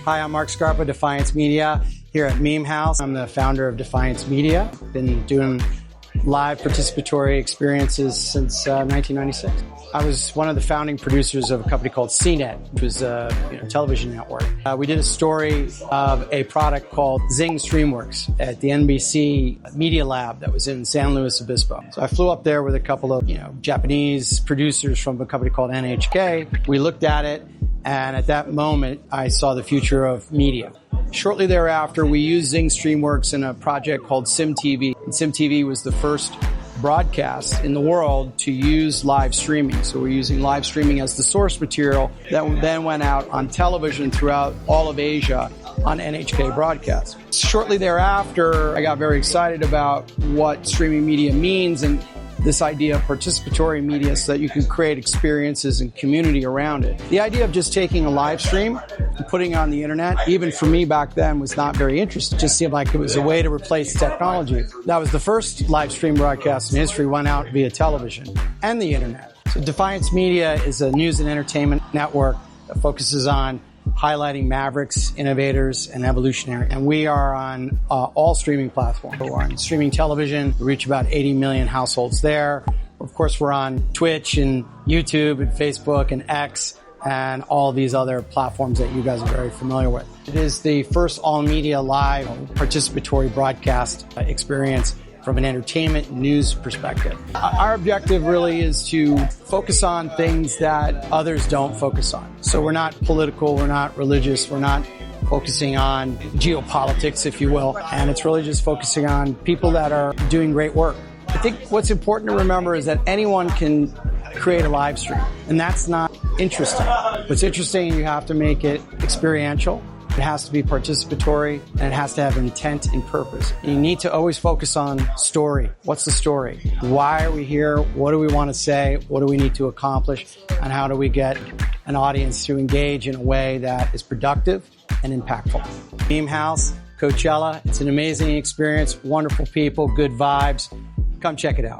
Hi, I'm Mark Scarpa, Defiance Media, here at Meme House. I'm the founder of Defiance Media. Been doing live participatory experiences since 1996. I was one of the founding producers of a company called CNET, which was a television network. We did a story of a product called Zing Streamworks at the NBC Media Lab that was in San Luis Obispo. So I flew up there with a couple of Japanese producers from a company called NHK. We looked at it, and at that moment, I saw the future of media. Shortly thereafter, we used Zing Streamworks in a project called SimTV. And SimTV was the first broadcast in the world to use live streaming. So we're using live streaming as the source material that then went out on television throughout all of Asia on NHK broadcast. Shortly thereafter, I got very excited about what streaming media means and this idea of participatory media so that you can create experiences and community around it. The idea of just taking a live stream and putting it on the internet, even for me back then, was not very interesting. It just seemed like it was a way to replace technology. That was the first live stream broadcast in history, went out via television and the internet. So Defiance Media is a news and entertainment network that focuses on highlighting mavericks, innovators, and evolutionary. And we are on all streaming platforms. We're on streaming television. We reach about 80 million households there. Of course, we're on Twitch and YouTube and Facebook and X and all these other platforms that you guys are very familiar with. It is the first all-media live participatory broadcast experience from an entertainment news perspective. Our objective really is to focus on things that others don't focus on. So we're not political, we're not religious, we're not focusing on geopolitics, if you will. And it's really just focusing on people that are doing great work. I think what's important to remember is that anyone can create a live stream, and that's not interesting. What's interesting, you have to make it experiential. It has to be participatory, and it has to have intent and purpose. You need to always focus on story. What's the story? Why are we here? What do we want to say? What do we need to accomplish? And how do we get an audience to engage in a way that is productive and impactful? Meme House, Coachella, it's an amazing experience, wonderful people, good vibes. Come check it out.